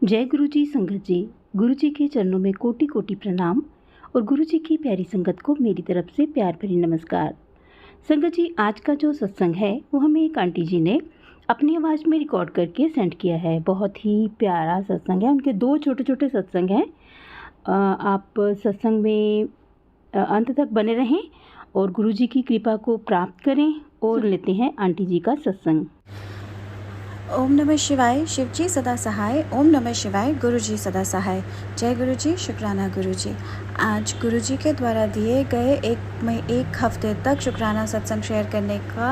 जय गुरु जी संगत जी। गुरु जी के चरणों में कोटि कोटि प्रणाम और गुरु जी की प्यारी संगत को मेरी तरफ से प्यार भरी नमस्कार। संगत जी, आज का जो सत्संग है वो हमें एक आंटी जी ने अपनी आवाज़ में रिकॉर्ड करके सेंड किया है। बहुत ही प्यारा सत्संग है। उनके 2 छोटे छोटे सत्संग हैं। आप सत्संग में अंत तक बने रहें और गुरु जी की कृपा को प्राप्त करें। और लेते हैं आंटी जी का सत्संग। ओम नमः शिवाय। शिव जी सदा सहाय। ओम नमः शिवाय। गुरु जी सदा सहाय। जय गुरु जी। शुक्राना गुरु जी। आज गुरु जी के द्वारा दिए गए एक हफ्ते तक शुक्राना सत्संग शेयर करने का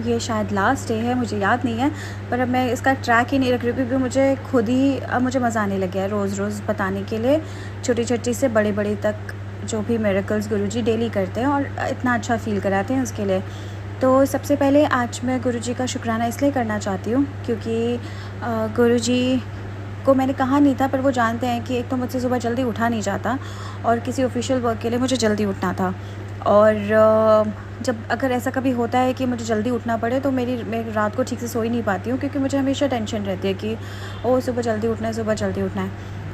ये शायद लास्ट डे है, मुझे याद नहीं है, पर अब मैं इसका ट्रैक ही नहीं रख रही क्योंकि मुझे खुद ही अब मुझे मज़ा आने लग गया है रोज़ रोज़ बताने के लिए, छोटी छोटी से बड़े बड़े तक जो भी मिरेकल्स गुरु जी डेली करते हैं और इतना अच्छा फील कराते हैं उसके लिए। तो सबसे पहले आज मैं गुरु जी का शुक्राना इसलिए करना चाहती हूँ क्योंकि गुरु जी को मैंने कहा नहीं था, पर वो जानते हैं कि एक तो मुझसे सुबह जल्दी उठा नहीं जाता और किसी ऑफिशियल वर्क के लिए मुझे जल्दी उठना था। और जब अगर ऐसा कभी होता है कि मुझे जल्दी उठना पड़े तो मैं रात को ठीक से सो ही नहीं पाती हूँ क्योंकि मुझे हमेशा टेंशन रहती है कि ओ सुबह जल्दी उठना है, सुबह जल्दी उठना है।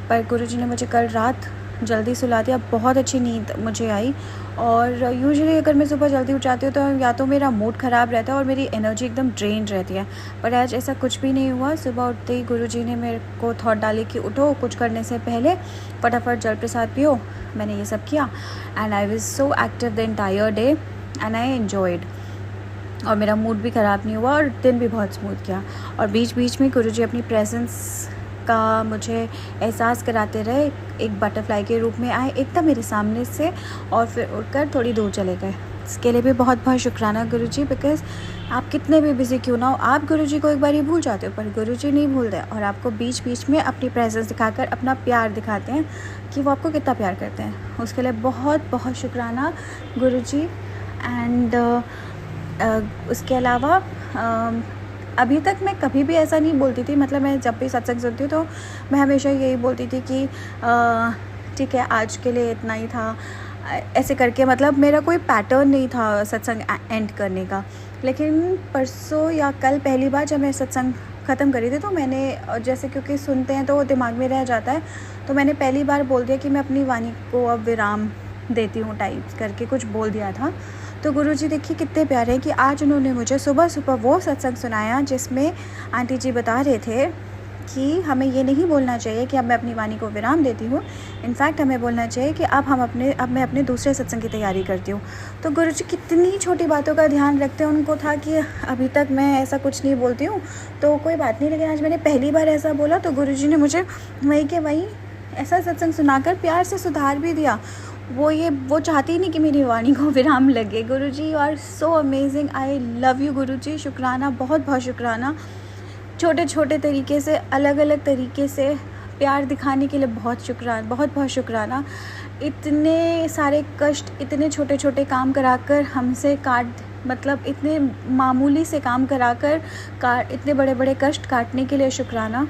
पर गुरु जी ने मुझे कल रात जल्दी सुला दिया, बहुत अच्छी नींद मुझे आई। और यूजुअली अगर मैं सुबह जल्दी उठ जाती हूँ तो या तो मेरा मूड ख़राब रहता है और मेरी एनर्जी एकदम ड्रेन रहती है, पर आज ऐसा कुछ भी नहीं हुआ। सुबह उठते ही गुरुजी ने मेरे को थॉट डाली कि उठो, कुछ करने से पहले फटाफट जल प्रसाद पियो। मैंने ये सब किया and I was so active the entire day and I enjoyed. और मेरा मूड भी ख़राब नहीं हुआ और दिन भी बहुत स्मूथ गया। और बीच बीच में गुरुजी अपनी प्रेजेंस का मुझे एहसास कराते रहे। एक बटरफ्लाई के रूप में आए एकदम मेरे सामने से और फिर उड़कर थोड़ी दूर चले गए। इसके लिए भी बहुत बहुत शुक्राना गुरुजी, बिकॉज़ आप कितने भी बिजी क्यों ना हो, आप गुरुजी को एक बार ही भूल जाते हो पर गुरुजी नहीं भूलते और आपको बीच बीच में अपनी प्रेजेंस दिखाकर अपना प्यार दिखाते हैं कि वो आपको कितना प्यार करते हैं। उसके लिए बहुत बहुत शुक्राना गुरुजी। एंड उसके अलावा अभी तक मैं कभी भी ऐसा नहीं बोलती थी, मतलब मैं जब भी सत्संग सुनती हूँ तो मैं हमेशा यही बोलती थी कि ठीक है आज के लिए इतना ही था, ऐसे करके, मतलब मेरा कोई पैटर्न नहीं था सत्संग एंड करने का। लेकिन परसों या कल पहली बार जब मैं सत्संग ख़त्म करी थी तो मैंने, जैसे क्योंकि सुनते हैं तो वो दिमाग में रह जाता है, तो मैंने पहली बार बोल दिया कि मैं अपनी वाणी को अब विराम देती हूँ टाइप करके कुछ बोल दिया था। तो गुरुजी देखिए कितने प्यारे हैं कि आज उन्होंने मुझे सुबह सुबह वो सत्संग सुनाया जिसमें आंटी जी बता रहे थे कि हमें ये नहीं बोलना चाहिए कि अब मैं अपनी वाणी को विराम देती हूँ, इनफैक्ट हमें बोलना चाहिए कि अब मैं अपने दूसरे सत्संग की तैयारी करती हूँ। तो गुरुजी कितनी छोटी बातों का ध्यान रखते हैं। उनको था कि अभी तक मैं ऐसा कुछ नहीं बोलती हूँ तो कोई बात नहीं, लेकिन आज मैंने पहली बार ऐसा बोला तो गुरुजी ने मुझे वहीं के वहीं ऐसा सत्संग सुनाकर प्यार से सुधार भी दिया। वो चाहती नहीं कि मेरी वाणी को विराम लगे। Guruji you are so amazing, I love you Guruji. शुक्राना, बहुत बहुत शुक्राना। छोटे छोटे तरीके से, अलग अलग तरीके से प्यार दिखाने के लिए बहुत शुक्राना, बहुत बहुत शुक्राना। इतने सारे कष्ट, इतने छोटे छोटे काम कराकर हमसे मतलब इतने मामूली से काम कराकर इतने बड़े बड़े कष्ट काटने के लिए शुक्राना।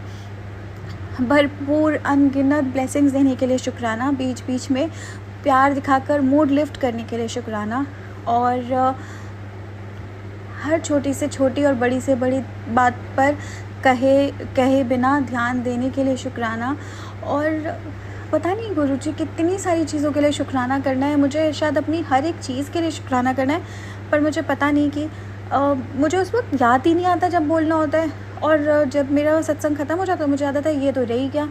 भरपूर अनगिनत ब्लेसिंग्स देने के लिए शुक्राना। बीच बीच में प्यार दिखाकर मूड लिफ्ट करने के लिए शुक्राना। और हर छोटी से छोटी और बड़ी से बड़ी बात पर कहे बिना ध्यान देने के लिए शुक्राना। और पता नहीं गुरुजी कितनी सारी चीज़ों के लिए शुक्राना करना है मुझे, शायद अपनी हर एक चीज़ के लिए शुक्राना करना है, पर मुझे पता नहीं कि मुझे उस वक्त याद ही नहीं आता जब बोलना होता है। और जब मेरा सत्संग ख़त्म हो जाता है मुझे याद आता है ये तो रही क्या।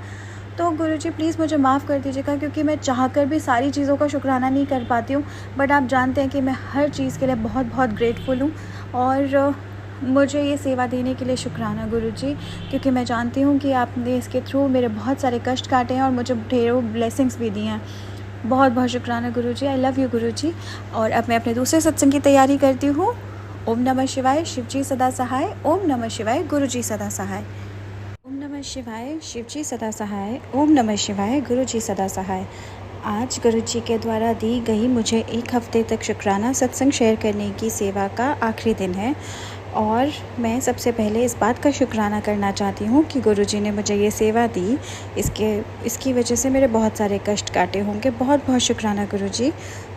तो गुरुजी प्लीज़ मुझे माफ़ कर दीजिएगा क्योंकि मैं चाहकर भी सारी चीज़ों का शुक्राना नहीं कर पाती हूँ, बट आप जानते हैं कि मैं हर चीज़ के लिए बहुत बहुत ग्रेटफुल हूँ। और मुझे ये सेवा देने के लिए शुक्राना गुरुजी, क्योंकि मैं जानती हूँ कि आपने इसके थ्रू मेरे बहुत सारे कष्ट काटे हैं और मुझे ढेरों ब्लेसिंग्स भी दी हैं। बहुत बहुत शुक्राना गुरुजी, आई लव यू गुरुजी। और अब मैं अपने दूसरे सत्संग की तैयारी करती हूँ। ओम नमः शिवाय। शिव जी सदा सहाय। ओम नमः शिवाय। गुरु जी सदा सहाय। ओम नमः शिवाय। शिव जी सदा सहाय। ओम नमः शिवाय। गुरु जी सदा सहाय। आज गुरु जी के द्वारा दी गई मुझे एक हफ्ते तक शुक्राना सत्संग शेयर करने की सेवा का आखिरी दिन है। और मैं सबसे पहले इस बात का शुक्राना करना चाहती हूँ कि गुरुजी ने मुझे ये सेवा दी। इसकी वजह से मेरे बहुत सारे कष्ट काटे होंगे। बहुत बहुत शुक्राना गुरुजी।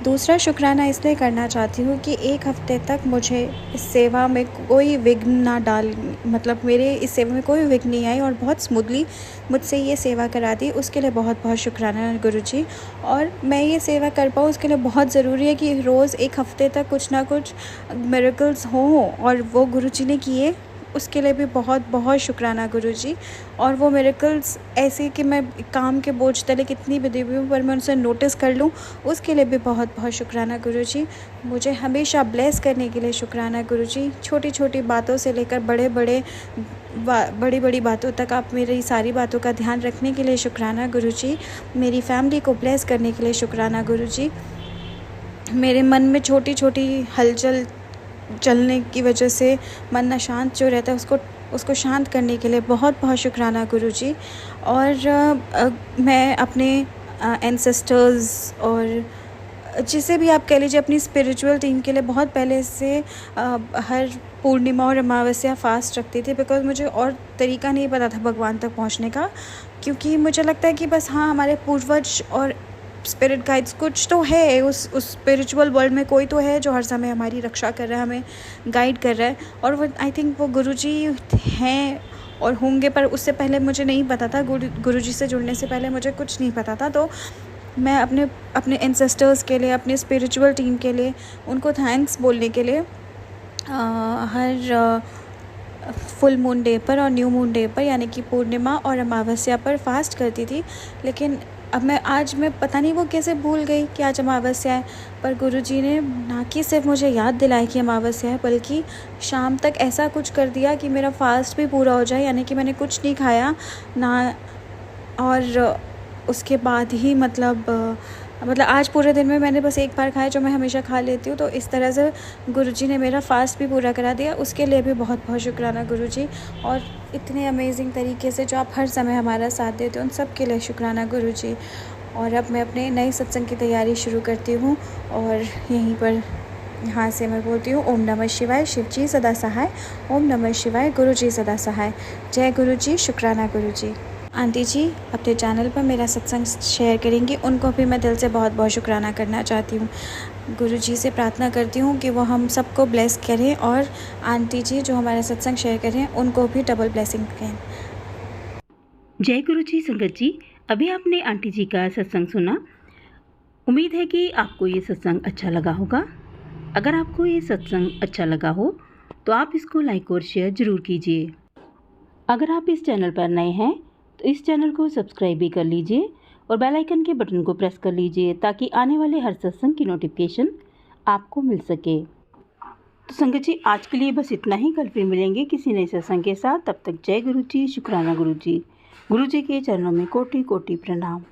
दूसरा शुक्राना इसलिए करना चाहती हूँ कि 1 हफ़्ते तक मुझे इस सेवा में कोई विघ्न ना मतलब मेरे इस सेवा में कोई विघ्न नहीं आई और बहुत स्मूथली मुझसे ये सेवा करा दी। उसके लिए बहुत बहुत शुक्राना गुरुजी। और मैं ये सेवा कर पाऊँ उसके लिए बहुत ज़रूरी है कि रोज़ 1 हफ़्ते तक कुछ ना कुछ मिरेकल्स हों, और वो गुरुजी ने किए। उसके लिए भी बहुत बहुत शुक्राना गुरुजी। और वो मिरेकल्स ऐसे कि मैं काम के बोझ तले कितनी भी देवी हूँ पर मैं उनसे नोटिस कर लूँ, उसके लिए भी बहुत बहुत शुक्राना गुरुजी। मुझे हमेशा ब्लेस करने के लिए शुक्राना गुरुजी। छोटी छोटी बातों से लेकर बड़ी बड़ी बातों तक आप मेरी सारी बातों का ध्यान रखने के लिए शुक्राना गुरुजी। मेरी फैमिली को ब्लेस करने के लिए शुक्राना गुरुजी। मेरे मन में छोटी छोटी हलचल चलने की वजह से मन अशांत जो रहता है उसको शांत करने के लिए बहुत बहुत शुक्राना गुरुजी। और मैं अपने एंसेस्टर्स और जिसे भी आप कह लीजिए अपनी स्पिरिचुअल टीम के लिए बहुत पहले से हर पूर्णिमा और अमावस्या फ़ास्ट रखती थी, बिकॉज़ मुझे और तरीका नहीं पता था भगवान तक पहुंचने का। क्योंकि मुझे लगता है कि बस हाँ, हमारे पूर्वज और स्पिरिट गाइड्स कुछ तो है, उस स्पिरिचुअल वर्ल्ड में कोई तो है जो हर समय हमारी रक्षा कर रहा है, हमें गाइड कर रहा है। और वो आई थिंक वो गुरुजी हैं और होंगे, पर उससे पहले मुझे नहीं पता था। गुरुजी से जुड़ने से पहले मुझे कुछ नहीं पता था। तो मैं अपने एंसेस्टर्स के लिए, अपने स्पिरिचुअल टीम के लिए उनको थैंक्स बोलने के लिए हर फुल मून डे पर और न्यू मून डे पर यानी कि पूर्णिमा और अमावस्या पर फास्ट करती थी। लेकिन अब आज मैं पता नहीं वो कैसे भूल गई कि आज अमावस्या है। पर गुरुजी ने ना कि सिर्फ मुझे याद दिलाई कि अमावस्या है, बल्कि शाम तक ऐसा कुछ कर दिया कि मेरा फास्ट भी पूरा हो जाए, यानी कि मैंने कुछ नहीं खाया ना। और उसके बाद ही मतलब आज पूरे दिन में मैंने बस एक बार खाया, जो मैं हमेशा खा लेती हूँ। तो इस तरह से गुरुजी ने मेरा फ़ास्ट भी पूरा करा दिया। उसके लिए भी बहुत बहुत शुक्राना गुरुजी। और इतने अमेजिंग तरीके से जो आप हर समय हमारा साथ देते हो, उन सब के लिए शुक्राना गुरुजी। और अब मैं अपने नए सत्संग की तैयारी शुरू करती हूँ और यहाँ से मैं बोलती हूँ ओम नमः शिवाय, शिव जी सदा सहाय। ओम नमः शिवाय, गुरुजी सदा सहाय। जय गुरुजी, शुक्राना गुरुजी। आंटी जी अपने चैनल पर मेरा सत्संग शेयर करेंगी, उनको भी मैं दिल से बहुत बहुत शुक्राना करना चाहती हूँ। गुरुजी से प्रार्थना करती हूँ कि वो हम सबको ब्लेस करें, और आंटी जी जो हमारा सत्संग शेयर करें उनको भी डबल ब्लेसिंग करें। जय गुरुजी। संगत जी, अभी आपने आंटी जी का सत्संग सुना। उम्मीद है कि आपको ये सत्संग अच्छा लगा होगा। अगर आपको ये सत्संग अच्छा लगा हो तो आप इसको लाइक और शेयर ज़रूर कीजिए। अगर आप इस चैनल पर नए हैं तो इस चैनल को सब्सक्राइब भी कर लीजिए और बेल आइकन के बटन को प्रेस कर लीजिए, ताकि आने वाले हर सत्संग की नोटिफिकेशन आपको मिल सके। तो संगत जी, आज के लिए बस इतना ही। कल फिर मिलेंगे किसी नए सत्संग के साथ। तब तक जय गुरु जी, शुक्राना गुरु जी। गुरु जी के चरणों में कोटि कोटि प्रणाम।